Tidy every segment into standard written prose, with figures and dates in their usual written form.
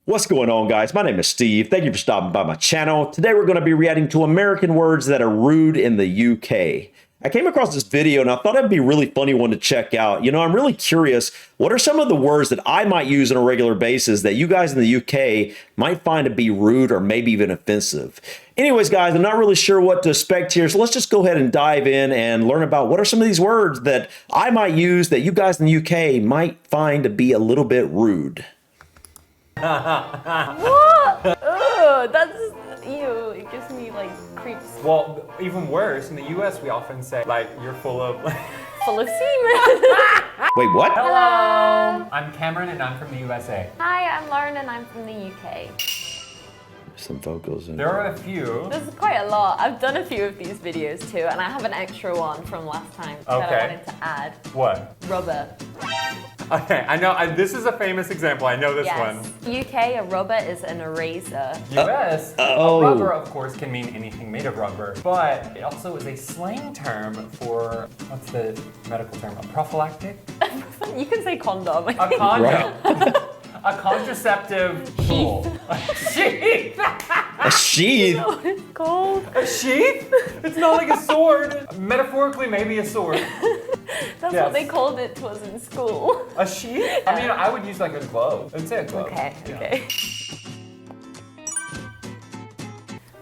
What's going on, guys? My name is Steve. Thank you for stopping by my channel. Today we're going to be reacting to American words that are rude in the UK. I came across this video and I thought it'd be a really funny one to check out. You know, I'm really curious, what are some of the words that I might use on a regular basis that you guys in the UK might find to be rude or maybe even offensive? Anyways, guys, I'm not really sure what to expect here, so let's just go ahead and dive in and learn about what are some of these words that I might use that you guys in the UK might find to be a little bit rude. What? Ugh, that's ew. It gives me like creeps. Well, even worse, in the US we often say, like, you're full of... Full of semen. Wait, what? Hello! I'm Cameron and I'm from the USA. Hi, I'm Lauren and I'm from the UK. Some vocals in There are a few. There's quite a lot. I've done a few of these videos too, and I have an extra one from last time that I Okay. wanted to add. What? Rubber. Okay, I know, this is a famous example. I know this Yes. one. UK, a rubber is an eraser. US, oh. rubber, of course, can mean anything made of rubber, but it also is a slang term for, what's the medical term? A prophylactic? You can say condom. A condom. Right. A contraceptive tool. Sheath! A sheath? What it's called? A sheath? It's not like a sword. Metaphorically, maybe a sword. That's Yes. what they called it to us in school. A sheath? I mean, I would use like a glove. I'd say a glove. Okay, Yeah. okay.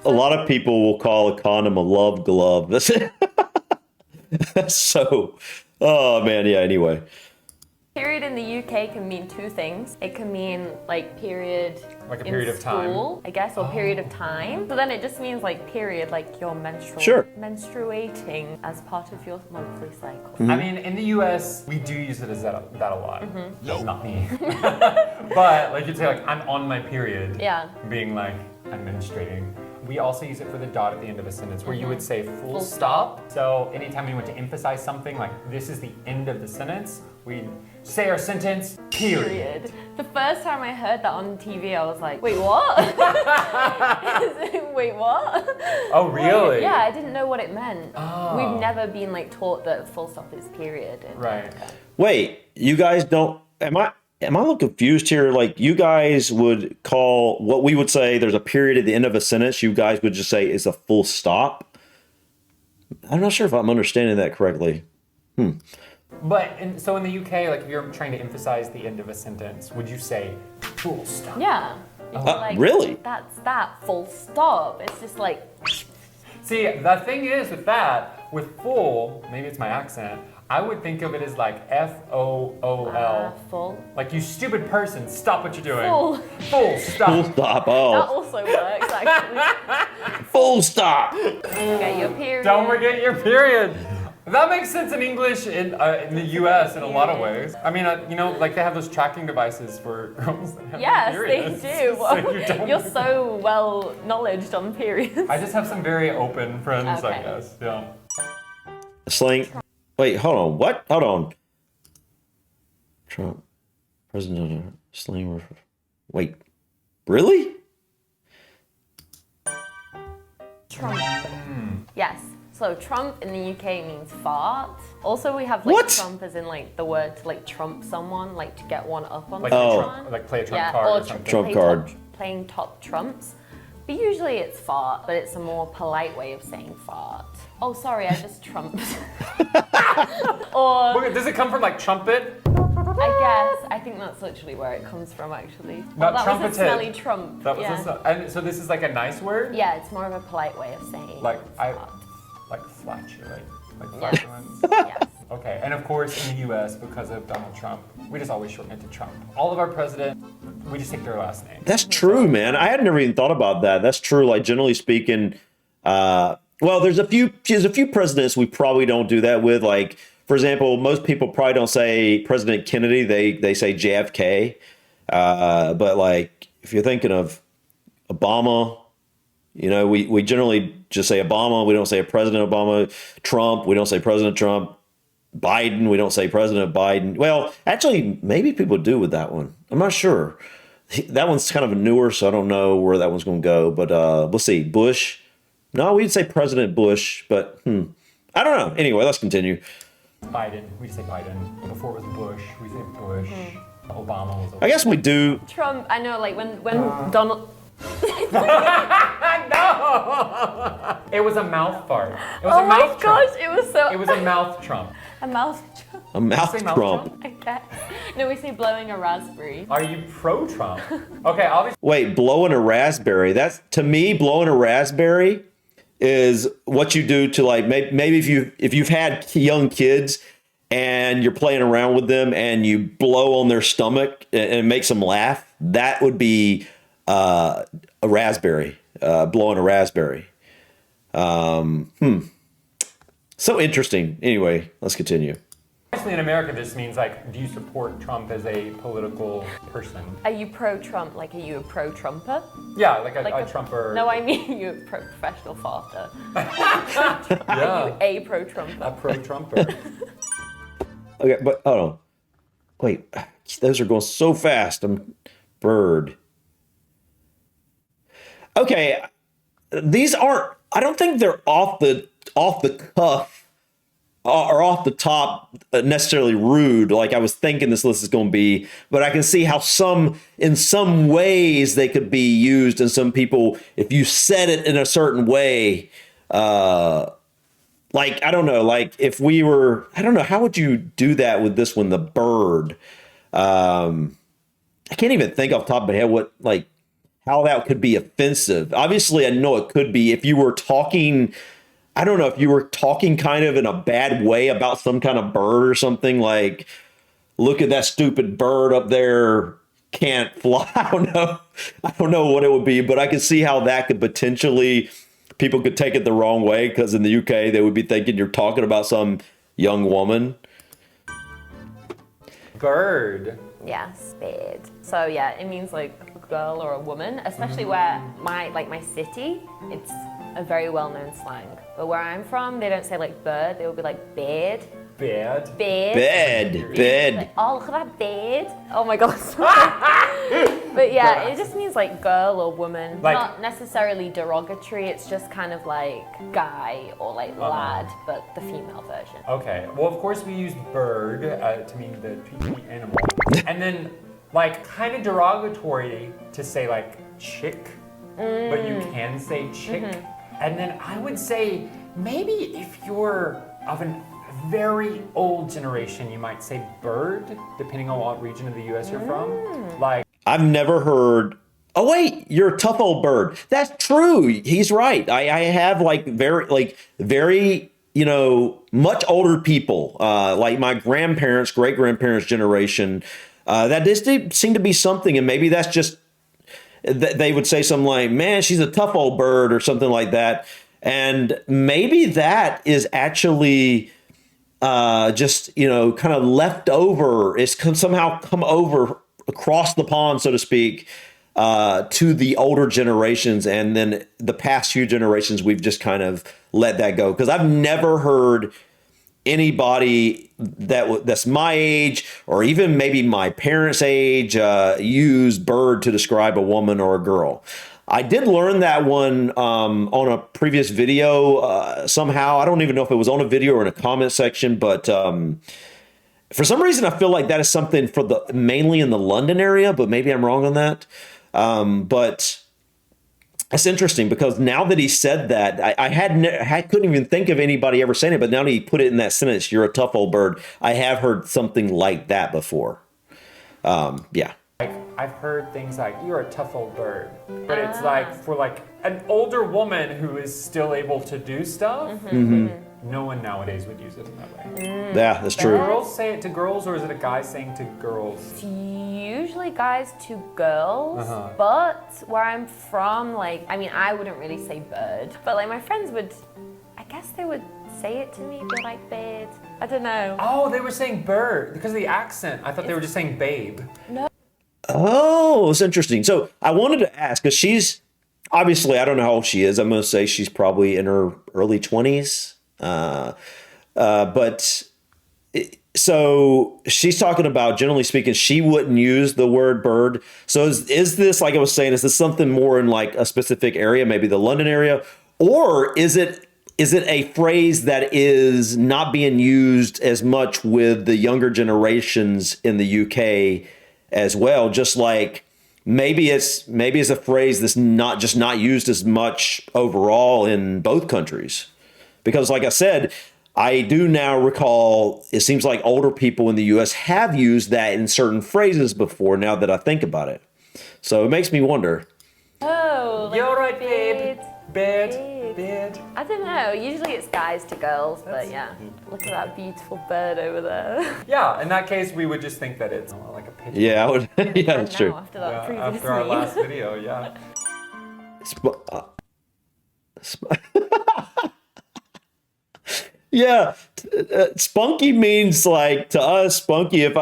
A lot of people will call a condom a love glove. That's it. So, oh man, yeah, anyway. Period in the UK can mean two things. It can mean like period Like a in period of time. school, I guess, or period of time. So then it just means like period, like you're Sure. menstruating as part of your monthly cycle. I mean, in the US, we do use it as that a lot. Mm-hmm. Not me. But like you'd say, like, I'm on my period. Yeah. Being like, I'm menstruating. We also use it for the dot at the end of a sentence where you would say full Mm-hmm. Full stop. So anytime we want to emphasize something, like this is the end of the sentence, we say our sentence, period. The first time I heard that on TV, I was like, wait, what? Wait, what? Oh, really? Yeah, I didn't know what it meant. Oh. We've never been like taught that full stop is period. in Right. America. Wait, you guys don't, am I a little confused here? Like, you guys would call what we would say there's a period at the end of a sentence, you guys would just say is a full stop? I'm not sure if I'm understanding that correctly. But so in the UK, like if you're trying to emphasize the end of a sentence, would you say full stop? Yeah. You'd be like, really? That's that, full stop. It's just like, See, the thing is with that, with full, maybe it's my accent, I would think of it as like F-O-O-L. full. Like, you stupid person, stop what you're doing. Full. Full stop. Full stop. That Oh, also works, actually. full stop. Okay, your period. Don't forget your period. That makes sense in English in the US in a lot of ways. I mean, you know, like they have those tracking devices for girls that have Yes, periods. they do. So you don't- You're so well knowledged on periods. I just have some very open friends, I Okay. guess. Yeah. Slang. Wait, hold on. What? Hold on. Trump. President slang. Wait. Really? Trump. Yes. So Trump in the UK means fart. Also, we have like What? Trump as in like the word to like trump someone, like to get one up on Like, someone. like play a trump Yeah, card or tr- something. Trump play card. playing top trumps. But usually it's fart, but it's a more polite way of saying fart. Oh, sorry, I just trumped. Or Does it come from like trumpet? I guess I think that's literally where it comes from, actually. Not that trumpeted. was a smelly trump. That was yeah. and so this is like a nice word? Yeah, it's more of a polite way of saying Like, fart. like flatulate. Like Yes. flatulence. Yes. Okay, and of course in the US, because of Donald Trump, we just always shorten it to Trump. All of our presidents, we just take their last name. That's true, man. I had never even thought about that. That's true. Like, generally speaking, well, there's a few presidents we probably don't do that with. Like, for example, most people probably don't say President Kennedy. They say JFK. But like, if you're thinking of Obama, you know, we generally just say Obama. We don't say President Obama. Trump, we don't say President Trump. Biden, we don't say President Biden. Well, actually, maybe people do with that one. I'm not sure. That one's kind of newer, so I don't know where that one's going to go. But we'll see. Bush. No, we'd say President Bush, but I don't know. Anyway, let's continue. Biden, we say Biden. Before it was Bush, we say Bush. Obama was. I guess we do. Trump, I know, like when Donald. No! It was a mouth fart. It was Oh a my mouth gosh, Trump. it was so. It was a mouth Trump. a mouth. A mouth Say mouth Trump. I guess. No, we say blowing a raspberry. Are you pro-Trump? Okay, obviously. Wait, blowing a raspberry. That's, to me, blowing a raspberry is what you do to, like, maybe if you've had young kids and you're playing around with them and you blow on their stomach and it makes them laugh, that would be a raspberry, blowing a raspberry. So interesting. Anyway, let's continue. Obviously, in America, this means like, do you support Trump as a political person? Are you pro-Trump? Like, are you a pro-Trumper? Yeah, like a Like Trumper. No, I mean you're a professional farter. yeah, A a pro-Trumper. pro-Trumper. Okay, but hold on. Wait, those are going so fast. Bird. Okay, these aren't. I don't think they're off the cuff or off the top necessarily rude. Like I was thinking this list is going to be, but I can see how in some ways they could be used, and some people, if you said it in a certain way. Like, I don't know, like if we were, I don't know, how would you do that with this one, the bird? I can't even think off the top of my head how that could be offensive. Obviously, I know it could be if you were talking, I don't know, if you were talking kind of in a bad way about some kind of bird or something, like, look at that stupid bird up there, can't fly. I don't know what it would be, but I can see how that could potentially, people could take it the wrong way, because in the UK they would be thinking you're talking about some young woman. Bird. Yes, bird. So yeah, it means like a girl or a woman, especially where my city, it's a very well-known slang. But where I'm from, they don't say like bird, they will be like beard. Bad. Beard. Bed. Like, oh, look at that beard. Oh my god. But yeah, it just means like girl or woman. Like- Not necessarily derogatory, it's just kind of like guy or like lad, but the female version. Okay. Well, of course we use bird to mean the animal, and then like kind of derogatory to say like chick, but you can say chick. And then I would say maybe if you're of a very old generation, you might say bird, depending on what region of the U.S. you're from. Like. I've never heard. Oh wait, you're a tough old bird. That's true. He's right. I have very much older people, like my grandparents, great grandparents generation. That did seem to be something, and maybe that's just they would say something like, "Man, she's a tough old bird" or something like that, and maybe that is actually. Just kind of left over. It's somehow come over across the pond, so to speak, to the older generations, and then the past few generations we've just kind of let that go. Because I've never heard anybody that's my age or even maybe my parents' age use bird to describe a woman or a girl. I did learn that one on a previous video somehow. I don't even know if it was on a video or in a comment section, but for some reason I feel like that is something for mainly in the London area, but maybe I'm wrong on that. But that's interesting, because now that he said that, I couldn't even think of anybody ever saying it, but now that he put it in that sentence, "You're a tough old bird," I have heard something like that before. Yeah. Like, I've heard things like, "You're a tough old bird," but it's like for like an older woman who is still able to do stuff. No one nowadays would use it in that way. Yeah, that's Do true. girls say it to girls, or is it a guy saying to girls? It's usually guys to girls, but where I'm from, I wouldn't really say bird, but like my friends would, I guess they would say it to me, be like bird. I don't know. Oh, they were saying bird because of the accent. I thought they were just saying babe. Oh, it's interesting. So I wanted to ask, because she's obviously, I don't know how old she is. I'm going to say she's probably in her early 20s. So she's talking about, generally speaking, she wouldn't use the word bird. So is this, like I was saying, is this something more in like a specific area, maybe the London area? Or is it a phrase that is not being used as much with the younger generations in the UK as well. Just like maybe it's a phrase that's not used as much overall in both countries. Because like I said, I do now recall, it seems like older people in the US have used that in certain phrases before, now that I think about it. So it makes me wonder. Oh, like You're right, babe. bid. Bid. I don't know. Usually it's guys to girls, but yeah. Look at that beautiful bird over there. Yeah, in that case, we would just think that it's like a pigeon. Yeah, I would. Yeah, that's Now, true. after that Yeah, previous after our name. last video, yeah. Yeah, spunky means like to us, spunky. If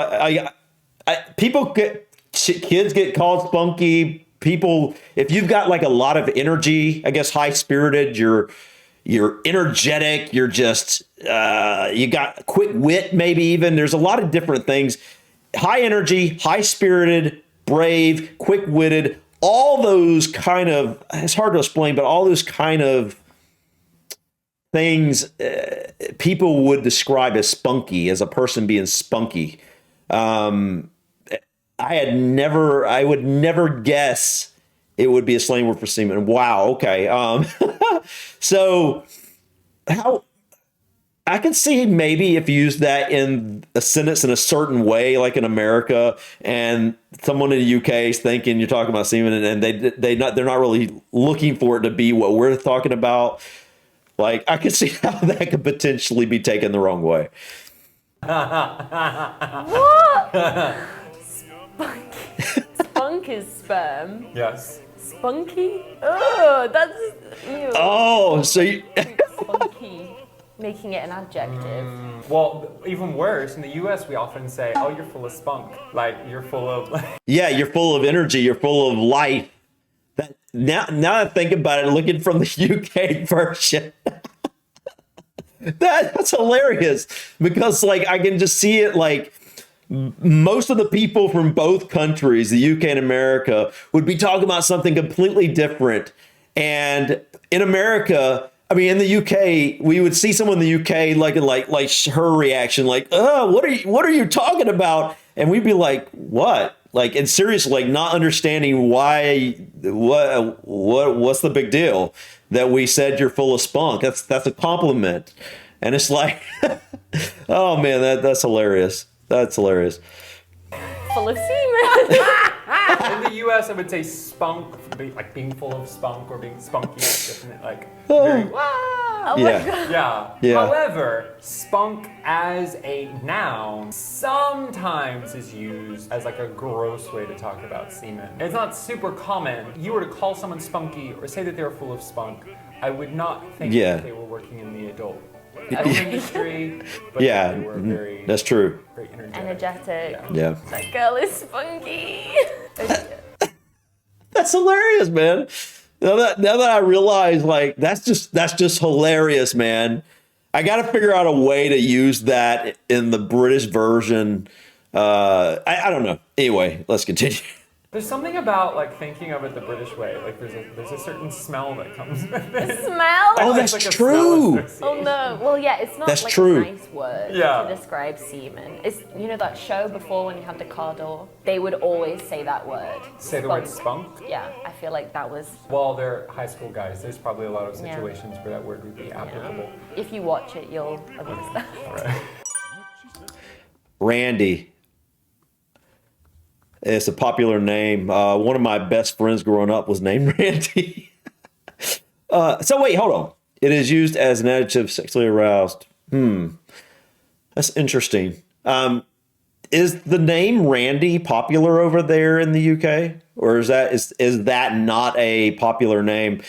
people get kids get called spunky. People, if you've got like a lot of energy, I guess high spirited, you're energetic. You're just you got quick wit, maybe even. There's a lot of different things. High energy, high spirited, brave, quick witted. All those kind of, it's hard to explain, but all those kind of things people would describe as spunky, as a person being spunky. I would never guess it would be a slang word for semen. Wow. Okay. So how I can see maybe if you use that in a sentence in a certain way, like in America, and someone in the UK is thinking you're talking about semen, and they're not really looking for it to be what we're talking about. Like, I could see how that could potentially be taken the wrong way. What? Spunk is sperm. Yes. Spunky? Oh, that's ew. Oh, so you, Spunky. Making it an adjective. Well, even worse, in the US, we often say, oh, you're full of spunk. Like, you're full of... yeah, you're full of energy. You're full of life. That, now I think about it, looking from the UK version, that's hilarious because like I can just see it like most of the people from both countries, the UK and America, would be talking about something completely different. And in America, I mean, in the UK, we would see someone in the UK like her reaction, like, "Oh, what are you talking about?" And we'd be like, "What?" Like, and seriously, like not understanding why, what's the big deal that we said you're full of spunk? That's a compliment, and it's like, oh man, that's hilarious. That's hilarious. Full of semen. In the US, I would say spunk, like being full of spunk or being spunky is different. Like, very, wow. Oh my god. Yeah. However, spunk as a noun sometimes is used as like a gross way to talk about semen. It's not super common. You were to call someone spunky or say that they were full of spunk, I would not think that they were working in the adult industry, but they were very, that's true. very Energetic. Yeah. That girl is spunky. That's hilarious, man. Now that I realize, like, that's just hilarious, man. I got to figure out a way to use that in the British version. I don't know. Anyway, let's continue. There's something about like thinking of it the British way. Like there's a certain smell that comes with it. Smell? Oh, that's like a true. smell association. Oh no. Well, yeah, it's not That's like true. a nice word to describe semen. It's, you know, that show before when you had the car door, they would always say that word. Say the word spunk? Yeah, I feel like that was. Well, they're high school guys. There's probably a lot of situations where that word would be applicable. If you watch it, you'll understand. All right. Randy. It's a popular name. One of my best friends growing up was named Randy. So wait, hold on. It is used as an adjective, sexually aroused. That's interesting. Is the name Randy popular over there in the UK? Or is that not a popular name?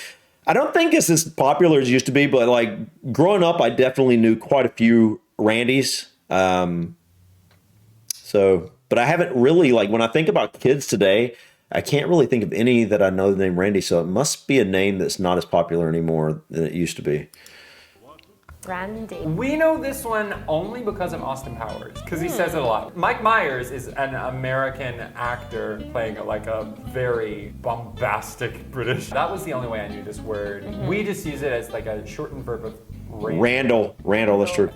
I don't think it's as popular as it used to be, but like growing up, I definitely knew quite a few Randys. But I haven't really, like, when I think about kids today, I can't really think of any that I know the name Randy. So it must be a name that's not as popular anymore than it used to be. Randy. We know this one only because of Austin Powers, because he says it a lot. Mike Myers is an American actor playing like a very bombastic British. That was the only way I knew this word. We just use it as like a shortened verb of Randall, that's true.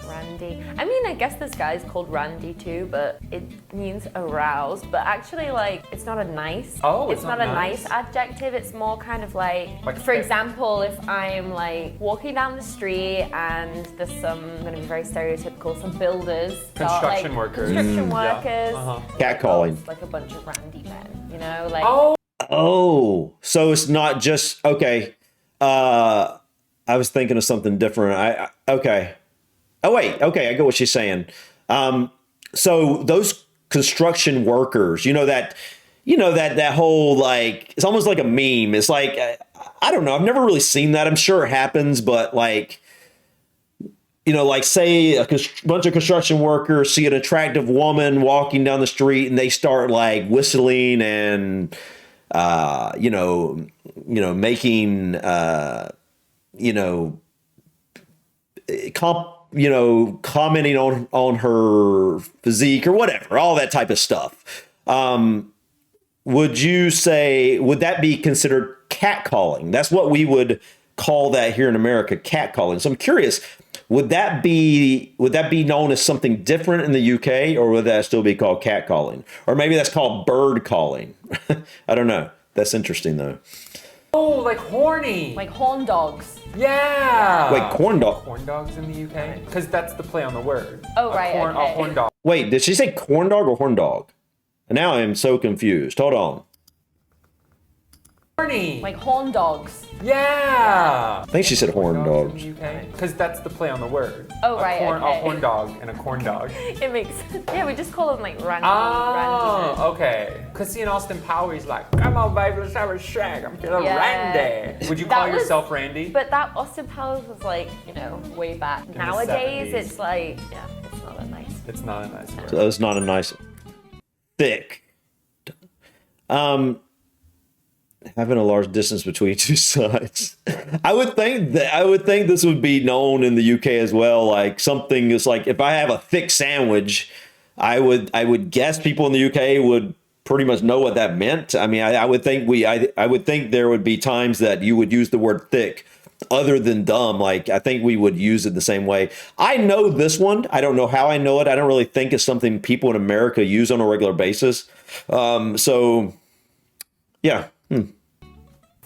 Randy. Randy. I mean, I guess this guy's called Randy too, but it means aroused. But actually, like, it's not a nice. Oh, it's not a nice adjective. It's more kind of like for thick. example, if I'm like walking down the street and there's some, I'm gonna be very stereotypical, some builders, Construction workers. construction Yeah. workers, Catcalling. like a bunch of Randy men, you know, like. Oh, so it's not just okay. I was thinking of something different. Okay. Oh wait, okay, I get what she's saying. So those construction workers, that whole, like, it's almost like a meme. It's like, I don't know. I've never really seen that. I'm sure it happens, but like, like say a bunch of construction workers see an attractive woman walking down the street and they start like whistling and, making, commenting on her physique or whatever, all that type of stuff. Would that be considered catcalling? That's what we would call that here in America, catcalling. So I'm curious, would that be known as something different in the UK, or would that still be called catcalling? Or maybe that's called bird calling. I don't know. That's interesting though. Oh, like horny. Like horn dogs. Yeah. Wait, corn dog. Corn dogs in the UK? Because that's the play on the word. Oh, right, A okay. horn dog. Wait, did she say corn dog or horn dog? Now I am so confused. Hold on. Horny. Like horn dogs. Yeah. I think she said horn dogs. in the UK? Because that's the play on the word. Oh, right, A okay. horn dog and a corn dog. It makes sense. Yeah, we just call them like Randy. Oh, Randy. okay. Because seeing Austin Power, he's like, come on, baby, let's have a shag. I'm feeling Yeah. Randy. Would you That call was- yourself Randy? But that Austin Powers was like, way back. the Nowadays, 70s. it's like, yeah, it's not a nice. It's not a nice word. So that's not a nice thick. Having a large distance between two sides. I would think this would be known in the UK as well. Like something is like, if I have a thick sandwich, I would guess people in the UK would pretty much know what that meant. I mean, I would think I would think there would be times that you would use the word thick other than dumb. Like, I think we would use it the same way. I know this one. I don't know how I know it. I don't really think it's something people in America use on a regular basis. So yeah.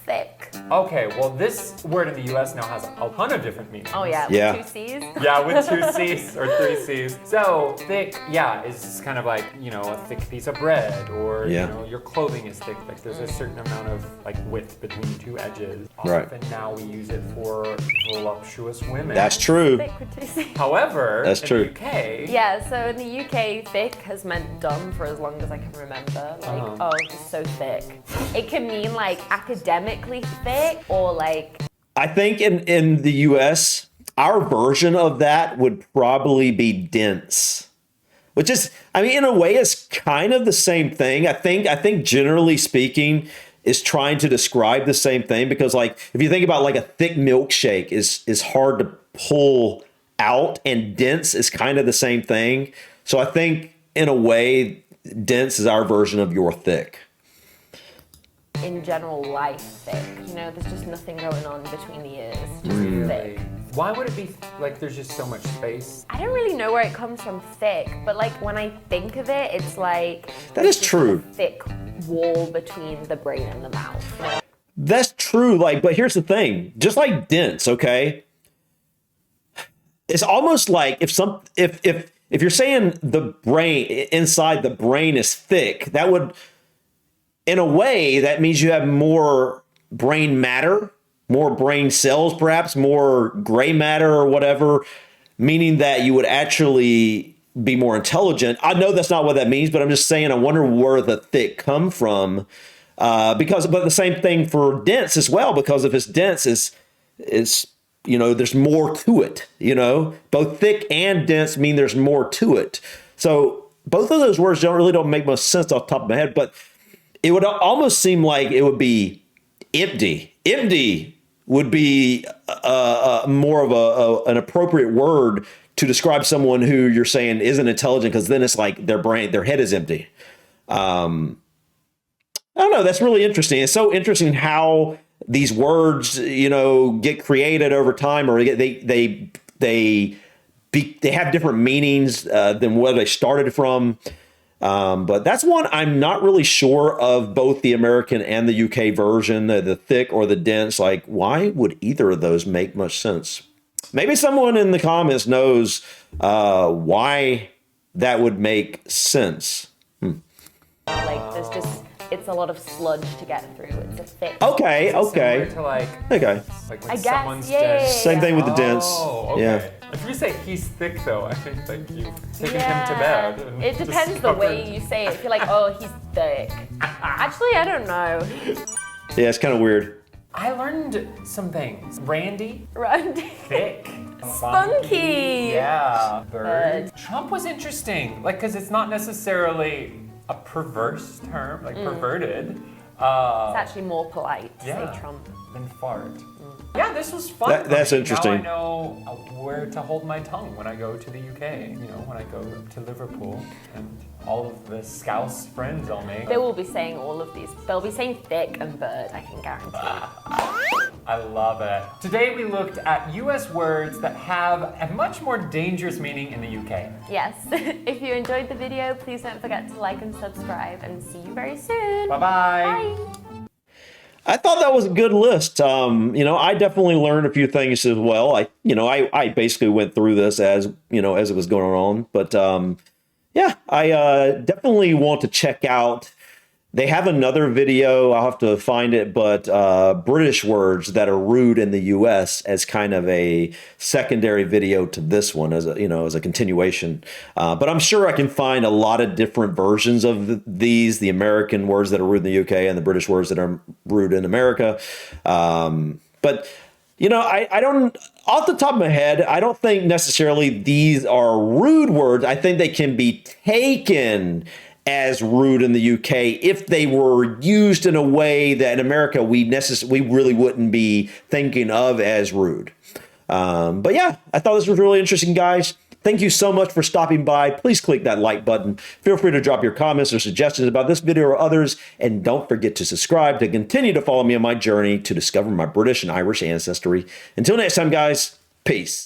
Thick. Okay, well, this word in the US now has a ton of different meanings. Oh, yeah. Yeah. With 2 C's. Yeah, with 2 C's or 3 C's. So thick, yeah, is kind of like, a thick piece of bread, or Yeah. Your clothing is thick. Like there's a certain amount of like width between 2 edges. Right. Often now we use it for voluptuous women. That's true. Thick with 2 C's. However, That's in true. the UK, Yeah, so in the UK, thick has meant dumb for as long as I can remember. Like, oh, he's so thick. It can mean like academically thick, or like. I think in the US, our version of that would probably be dense, which is, I mean, in a way, it's kind of the same thing. I think generally speaking, is trying to describe the same thing, because like if you think about like a thick milkshake is hard to pull out, and dense is kind of the same thing. So I think in a way, dense is our version of your thick. In general, life thick. There's just nothing going on between the ears. Just Mm. thick. why would it be like there's just so much space? I don't really know where it comes from, thick, but like when I think of it, it's like That there's is just true. a thick wall between the brain and the mouth. That's true. Like, but here's the thing, just like dense, okay? It's almost like if you're saying the brain inside the brain is thick, that would, in a way, that means you have more brain matter, more brain cells, perhaps more gray matter or whatever, meaning that you would actually be more intelligent. I know that's not what that means, but I'm just saying, I wonder where the thick come from. But the same thing for dense as well, because if it's dense, is there's more to it. Both thick and dense mean there's more to it. So both of those words don't make much sense off the top of my head, but it would almost seem like it would be empty. Empty would be more of an appropriate word to describe someone who you're saying isn't intelligent, because then it's like their head is empty. I don't know. That's really interesting. It's so interesting how these words, get created over time, or they they have different meanings than where they started from. But that's one I'm not really sure of, both the American and the UK version, the thick or the dense. Like, why would either of those make much sense? Maybe someone in the comments knows why that would make sense. Like there's just, it's a lot of sludge to get through. It's a thick. Okay, okay. Similar to like Okay. when I guess, someone's yeah. just Same thing with the dense. Oh, okay. Yeah. If you say he's thick though, I think like you've taken Yeah. him to bed. And It depends the way discovered- you say it. If you're like, oh, he's thick. Actually, I don't know. Yeah, it's kind of weird. I learned some things. Randy, Randy. thick, Spunky. Yeah. Bird. Bird. Trump was interesting, like, because it's not necessarily a perverse term, like perverted. It's actually more polite to Yeah. say Trump. Than fart. Yeah, this was fun. That's for me. interesting. Now I know where to hold my tongue when I go to the UK. You know, when I go to Liverpool, and all of the Scouse friends I'll make. They will be saying all of these. They'll be saying thick and bird, I can guarantee. I love it. Today we looked at US words that have a much more dangerous meaning in the UK. Yes. If you enjoyed the video, please don't forget to like and subscribe, and see you very soon. Bye-bye. Bye. I thought that was a good list. I definitely learned a few things as well. I basically went through this as it was going on. But I definitely want to check out. They have another video. I'll have to find it, but British words that are rude in the U.S. as kind of a secondary video to this one, as a continuation. But I'm sure I can find a lot of different versions of these: the American words that are rude in the U.K. and the British words that are rude in America. But I don't, off the top of my head, I don't think necessarily these are rude words. I think they can be taken as rude in the UK if they were used in a way that in America we really wouldn't be thinking of as rude. But yeah, I thought this was really interesting, guys. Thank you so much for stopping by. Please click that like button. Feel free to drop your comments or suggestions about this video or others. And don't forget to subscribe to continue to follow me on my journey to discover my British and Irish ancestry. Until next time, guys, peace.